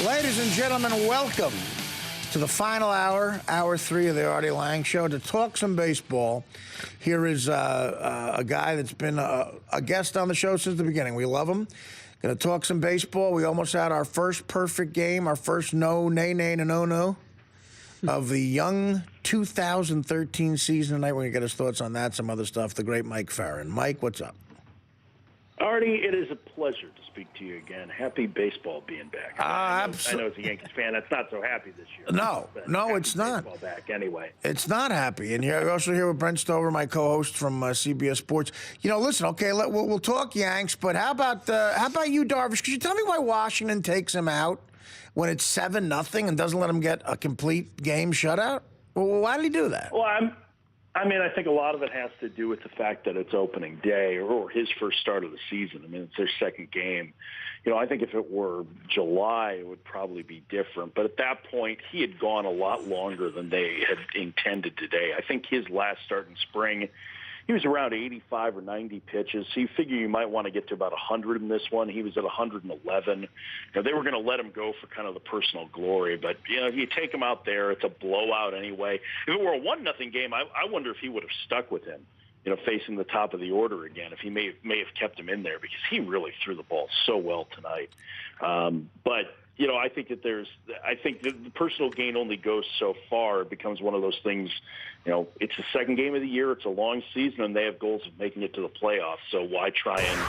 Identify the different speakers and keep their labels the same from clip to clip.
Speaker 1: Ladies and gentlemen, welcome to the final hour, hour 3 of the Artie Lange Show. To talk some baseball, here is a guy that's been a guest on the show since the beginning. We love him. Going to talk some baseball. We almost had our first perfect game, our first no of the young 2013 season tonight. We're going to get his thoughts on that, some other stuff. The great Mike Ferrin. Mike, what's up?
Speaker 2: Artie, it is a pleasure to speak to you again. Happy baseball being back. I know as a Yankees fan, that's not so happy this year.
Speaker 1: No, it's not.
Speaker 2: Baseball back anyway.
Speaker 1: It's not happy. And you're also here with Brent Stover, my co-host from CBS Sports. You know, listen, okay, we'll talk Yanks, but how about you, Darvish? Could you tell me why Washington takes him out when it's 7-0 and doesn't let him get a complete game shutout? Well, why did he do that?
Speaker 2: Well, I think a lot of it has to do with the fact that it's opening day or his first start of the season. I mean, it's their second game. You know, I think if it were July, it would probably be different. But at that point, he had gone a lot longer than they had intended today. I think his last start in spring, he was around 85 or 90 pitches. So you figure you might want to get to about 100 in this one. He was at 111. You know, they were going to let him go for kind of the personal glory. But, you know, if you take him out there, it's a blowout anyway. If it were a 1-0 game, I wonder if he would have stuck with him, you know, facing the top of the order again, if he may have kept him in there, because he really threw the ball so well tonight. But, you know, I think that the personal gain only goes so far. It becomes one of those things, you know, it's the second game of the year. It's a long season, and they have goals of making it to the playoffs. So why try and,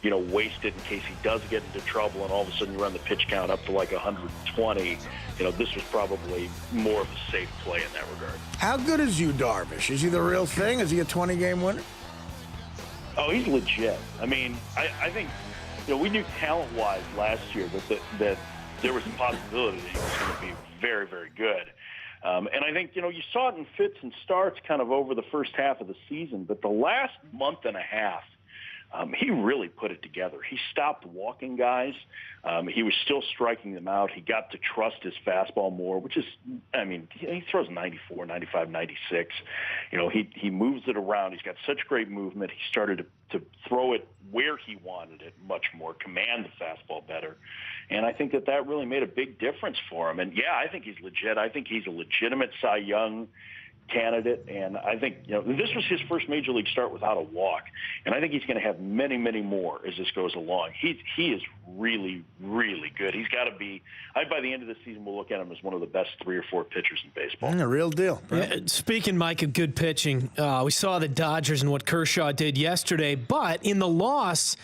Speaker 2: you know, waste it in case he does get into trouble and all of a sudden you run the pitch count up to like 120? You know, this was probably more of a safe play in that regard. How
Speaker 1: good is Yu Darvish? Is he the real thing? Is he a 20-game winner?
Speaker 2: Oh, he's legit. I mean, I think, you know, we knew talent-wise last year that there was a possibility that he was going to be very, very good. And I think, you know, you saw it in fits and starts kind of over the first half of the season, but the last month and a half, he really put it together. He stopped walking guys. He was still striking them out. He got to trust his fastball more, which is, I mean, he throws 94, 95, 96. You know, he moves it around. He's got such great movement. He started to throw it where he wanted it much more, command the fastball better. And I think that really made a big difference for him. And, yeah, I think he's legit. I think he's a legitimate Cy Young candidate, and I think, you know, this was his first major league start without a walk, and I think he's going to have many, many more as this goes along. He is really, really good. He's got to be. By the end of the season, we'll look at him as one of the best 3 or 4 pitchers in baseball.
Speaker 1: A real deal.
Speaker 3: Yeah, speaking, Mike, of good pitching, we saw the Dodgers and what Kershaw did yesterday, but in the loss,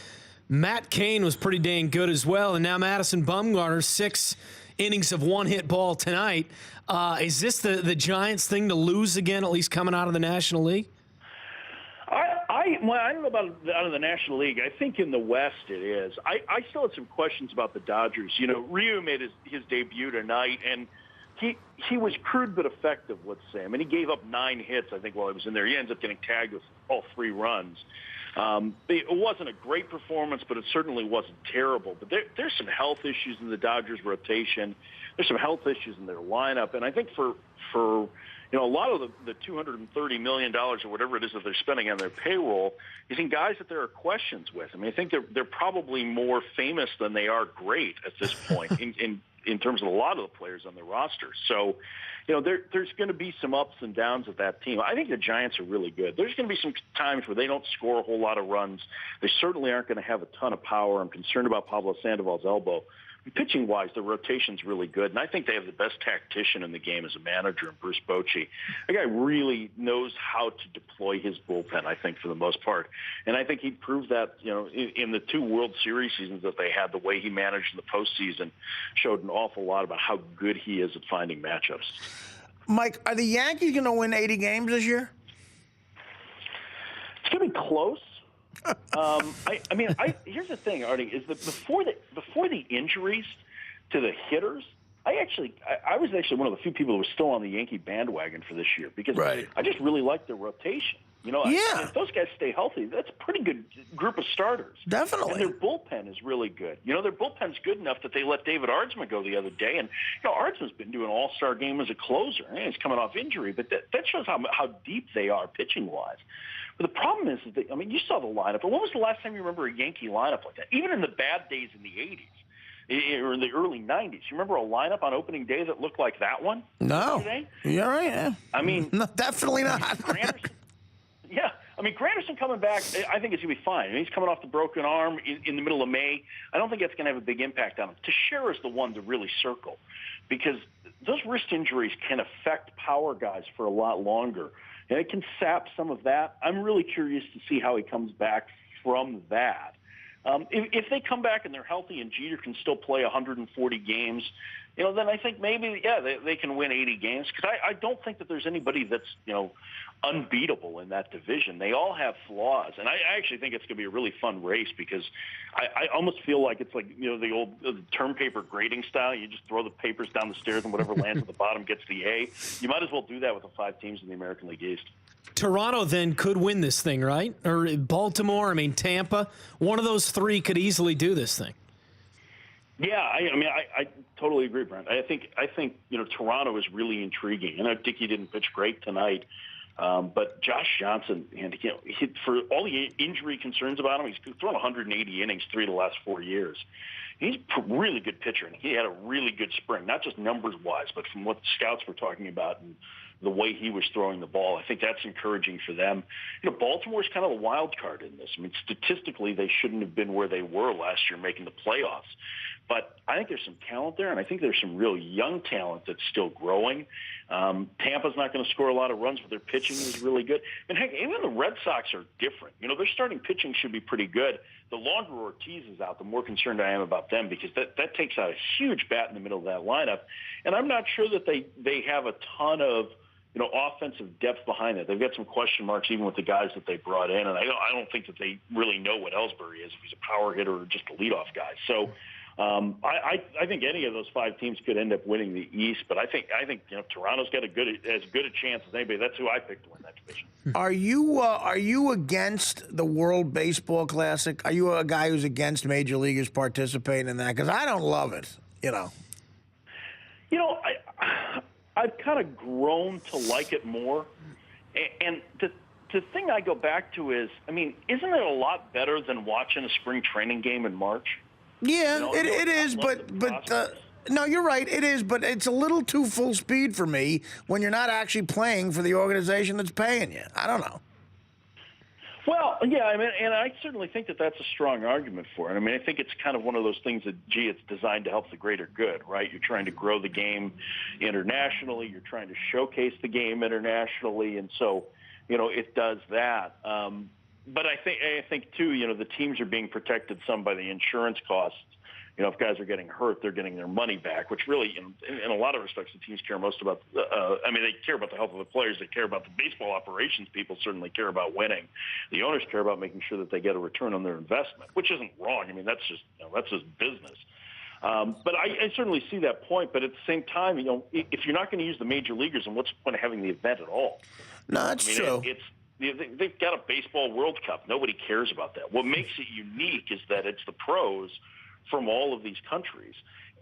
Speaker 3: Matt Cain was pretty dang good as well, and now Madison Bumgarner, 6 innings of one-hit ball tonight. Is this the Giants' thing to lose again, at least coming out of the National League?
Speaker 2: I don't know about out of the National League. I think in the West it is. I still had some questions about the Dodgers. You know, Ryu made his debut tonight, and he was crude but effective, let's say. I mean, he gave up 9 hits, I think, while he was in there. He ends up getting tagged with all 3 runs. It wasn't a great performance, but it certainly wasn't terrible. But there's some health issues in the Dodgers rotation. There's some health issues in their lineup. And I think for you know, a lot of the $230 million or whatever it is that they're spending on their payroll is in guys that there are questions with. I mean, I think they're probably more famous than they are great at this point in terms of a lot of the players on the roster. So, you know, there's going to be some ups and downs of that team. I think the Giants are really good. There's going to be some times where they don't score a whole lot of runs. They certainly aren't going to have a ton of power. I'm concerned about Pablo Sandoval's elbow. Pitching-wise, the rotation's really good, and I think they have the best tactician in the game as a manager in Bruce Bochy. The guy really knows how to deploy his bullpen, I think, for the most part. And I think he proved that, you know, in the 2 World Series seasons that they had, the way he managed in the postseason showed an awful lot about how good he is at finding matchups.
Speaker 1: Mike, are the Yankees going to win 80 games this year?
Speaker 2: It's going to be close. Here's the thing, Artie, is that before the injuries to the hitters, I was actually one of the few people who was still on the Yankee bandwagon for this year because I just really like their rotation. You know, if those guys stay healthy, that's a pretty good group of starters.
Speaker 1: Definitely.
Speaker 2: And their bullpen is really good. You know, their bullpen's good enough that they let David Ardsma go the other day. And, you know, Ardsma's been doing an all-star game as a closer. And he's coming off injury, but that shows how deep they are pitching-wise. But the problem is that, you saw the lineup. But when was the last time you remember a Yankee lineup like that? Even in the bad days in the 80s, or in the early 90s. You remember a lineup on opening day that looked like that one?
Speaker 1: No.
Speaker 2: Today?
Speaker 1: You're right, yeah.
Speaker 2: I mean,
Speaker 1: no, definitely not.
Speaker 2: Granderson, yeah. I mean, Granderson coming back, I think it's going to be fine. I mean, he's coming off the broken arm in the middle of May. I don't think that's going to have a big impact on him. Teixeira's the one to really circle because those wrist injuries can affect power guys for a lot longer, and it can sap some of that. I'm really curious to see how he comes back from that. If they come back and they're healthy and Jeter can still play 140 games, then I think maybe, they can win 80 games because I don't think that there's anybody that's, unbeatable in that division. They all have flaws, and I actually think it's going to be a really fun race because I almost feel like it's like, the old term paper grading style. You just throw the papers down the stairs and whatever lands at the bottom gets the A. You might as well do that with the 5 teams in the American League East.
Speaker 3: Toronto then could win this thing, right? Or Baltimore, Tampa. One of those 3 could easily do this thing.
Speaker 2: Yeah, I totally agree, Brent. I think Toronto is really intriguing. And I think he didn't pitch great tonight. But Josh Johnson, and for all the injury concerns about him, he's thrown 180 innings 3 of the last 4 years. He's a really good pitcher, and he had a really good spring, not just numbers-wise, but from what the scouts were talking about and the way he was throwing the ball. I think that's encouraging for them. Baltimore's kind of a wild card in this. I mean, statistically, they shouldn't have been where they were last year making the playoffs. But I think there's some talent there, and I think there's some real young talent that's still growing. Tampa's not going to score a lot of runs, but their pitching is really good. And heck, even the Red Sox are different. Their starting pitching should be pretty good. The longer Ortiz is out, the more concerned I am about them because that takes out a huge bat in the middle of that lineup. And I'm not sure that they have a ton of offensive depth behind it. They've got some question marks even with the guys that they brought in, and I don't think that they really know what Ellsbury is, if he's a power hitter or just a leadoff guy. So I think any of those 5 teams could end up winning the East, but I think Toronto's got as good a chance as anybody. That's who I picked to win that division.
Speaker 1: Are you against the World Baseball Classic? Are you a guy who's against major leaguers participating in that? Because I don't love it.
Speaker 2: I've kind of grown to like it more, and the thing I go back to is, isn't it a lot better than watching a spring training game in March?
Speaker 1: Yeah, it is, but no, you're right. It is, but it's a little too full speed for me when you're not actually playing for the organization that's paying you. I don't know.
Speaker 2: Well, yeah, and I certainly think that that's a strong argument for it. I think it's kind of one of those things that, it's designed to help the greater good, right? You're trying to grow the game internationally. You're trying to showcase the game internationally, and so, it does that. But I think too, the teams are being protected some by the insurance costs. If guys are getting hurt, they're getting their money back, which really, in a lot of respects, the teams care most about. They care about the health of the players. They care about the baseball operations. People certainly care about winning. The owners care about making sure that they get a return on their investment, which isn't wrong. That's just business. But I certainly see that point. But at the same time, if you're not going to use the major leaguers, then what's the point of having the event at all?
Speaker 1: No, that's true.
Speaker 2: They've got a baseball World Cup. Nobody cares about that. What makes it unique is that it's the pros from all of these countries.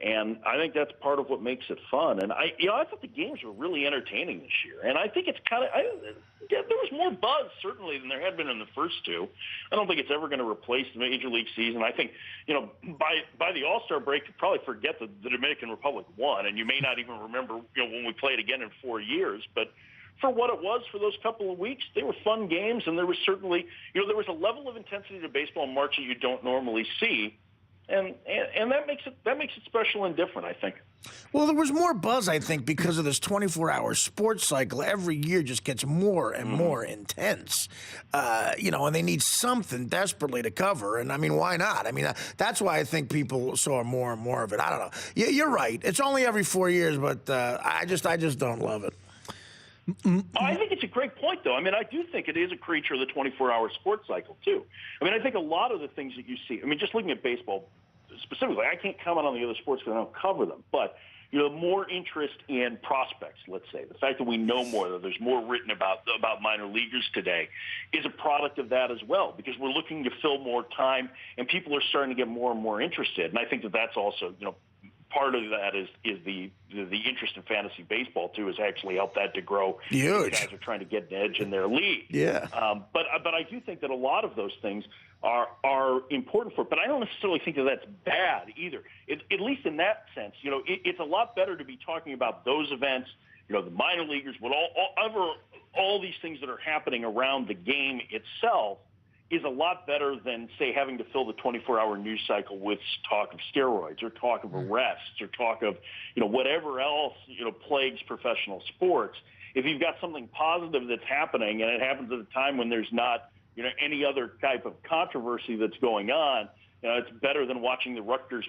Speaker 2: And I think that's part of what makes it fun. And I thought the games were really entertaining this year. And I think it's there was more buzz certainly than there had been in the first 2. I don't think it's ever going to replace the Major League season. I think, by the All-Star break, you probably forget that the Dominican Republic won, and you may not even remember, when we play it again in 4 years. But for what it was for those couple of weeks, they were fun games, and there was certainly, there was a level of intensity to baseball in March that you don't normally see. And that makes it special and different, I think.
Speaker 1: Well, there was more buzz, I think, because of this 24-hour sports cycle. Every year just gets more and more intense, and they need something desperately to cover. And, why not? That's why I think people saw more and more of it. I don't know. You're right. It's only every 4 years, but I just don't love it.
Speaker 2: I think it's a great point, though. I do think it is a creature of the 24-hour sports cycle, too. I think a lot of the things that you see, just looking at baseball specifically, I can't comment on the other sports because I don't cover them, but, more interest in prospects, let's say. The fact that we know more, that there's more written about minor leaguers today is a product of that as well, because we're looking to fill more time, and people are starting to get more and more interested. And I think that that's also, part of that is the interest in fantasy baseball too has actually helped that to grow.
Speaker 1: Huge.
Speaker 2: Guys are trying to get an edge in their league.
Speaker 1: Yeah.
Speaker 2: But I do think that a lot of those things are important for it. But I don't necessarily think that that's bad either. At least in that sense, it's a lot better to be talking about those events. The minor leaguers, all these things that are happening around the game itself is a lot better than, say, having to fill the 24-hour news cycle with talk of steroids or talk of arrests or talk of, whatever else, plagues professional sports. If you've got something positive that's happening and it happens at a time when there's not, any other type of controversy that's going on, it's better than watching the Rutgers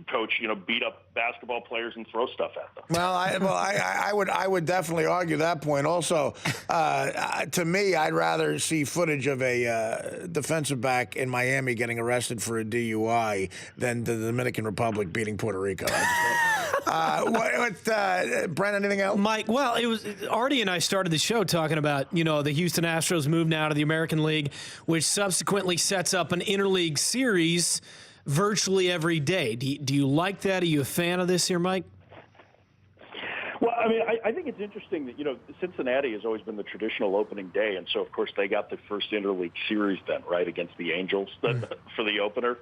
Speaker 2: coach, beat up basketball players and throw stuff at them.
Speaker 1: Well, I would definitely argue that point. Also, to me, I'd rather see footage of a defensive back in Miami getting arrested for a DUI than the Dominican Republic beating Puerto Rico. Brent, anything else?
Speaker 3: Mike, well, it was Artie and I started the show talking about, the Houston Astros move now to the American League, which subsequently sets up an interleague series virtually every day. Do you like that? Are you a fan of this here, Mike?
Speaker 2: Well, I mean, I think it's interesting that, Cincinnati has always been the traditional opening day, and so, of course, they got the first interleague series then, right, against the Angels for the opener.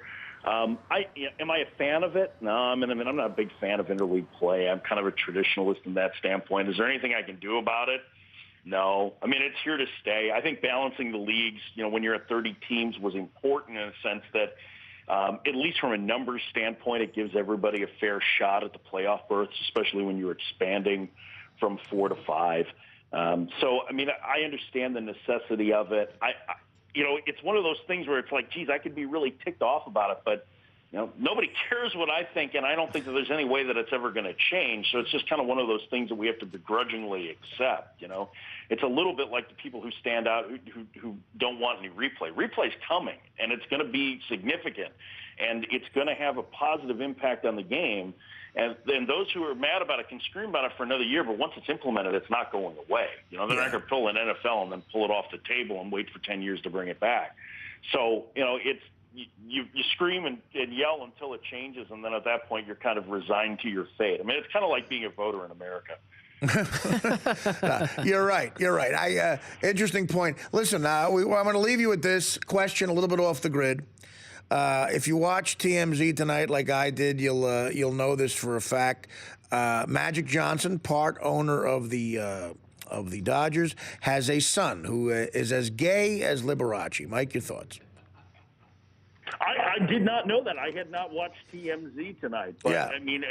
Speaker 2: Am I a fan of it? No, I'm not a big fan of interleague play. I'm kind of a traditionalist in that standpoint. Is there anything I can do about it? No. I mean, it's here to stay. I think balancing the leagues, when you're at 30 teams was important in a sense that, at least from a numbers standpoint, it gives everybody a fair shot at the playoff berths, especially when you're expanding from 4 to 5. So, I mean, I understand the necessity of it. It's one of those things where it's like, geez, I could be really ticked off about it, but nobody cares what I think, and I don't think that there's any way that it's ever going to change. So it's just kind of one of those things that we have to begrudgingly accept. It's a little bit like the people who stand out who don't want any replay. Replay's coming, and it's going to be significant, and it's going to have a positive impact on the game. And then those who are mad about it can scream about it for another year, but once it's implemented, it's not going away. They're not going to pull an NFL and then pull it off the table and wait for 10 years to bring it back. So, it's you scream and yell until it changes, and then at that point, you're kind of resigned to your fate. I mean, it's kind of like being a voter in America.
Speaker 1: You're right. Interesting point. Listen, I'm going to leave you with this question a little bit off the grid. If you watch TMZ tonight, like I did, you'll know this for a fact. Magic Johnson, part owner of the Dodgers, has a son who is as gay as Liberace. Mike, your thoughts?
Speaker 2: I did not know that. I had not watched TMZ tonight, but I mean,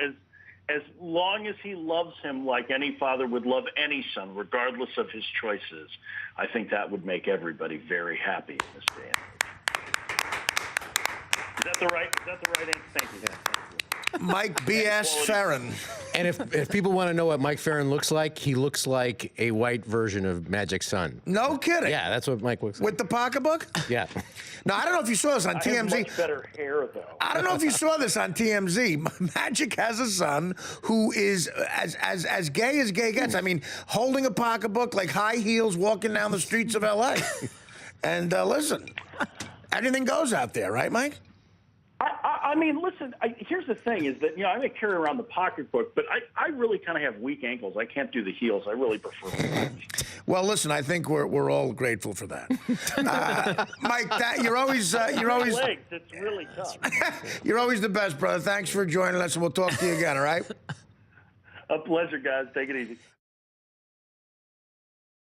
Speaker 2: as long as he loves him like any father would love any son, regardless of his choices, I think that would make everybody very happy in this day and age. Is that the right answer? Thank you.
Speaker 1: Mike B.S. Ferrin.
Speaker 4: And if people want to know what Mike Ferrin looks like, he looks like a white version of Magic's son.
Speaker 1: No kidding.
Speaker 4: Yeah, that's what Mike looks like.
Speaker 1: With the pocketbook?
Speaker 4: Yeah.
Speaker 1: Now, I don't know if you saw this on TMZ.
Speaker 2: I have much better hair, though.
Speaker 1: I don't know if you saw this on TMZ. Magic has a son who is as gay as gay gets. I mean, holding a pocketbook, like high heels, walking down the streets of L.A. And listen, anything goes out there, right, Mike?
Speaker 2: I mean, listen, here's the thing is that, I may carry around the pocketbook, but I really kind of have weak ankles. I can't do the heels. I really prefer them.
Speaker 1: Well, listen, I think we're all grateful for that. Mike, you're always
Speaker 2: legs. It's really tough.
Speaker 1: You're always the best, brother. Thanks for joining us, and we'll talk to you again, all right?
Speaker 2: A pleasure, guys. Take it easy.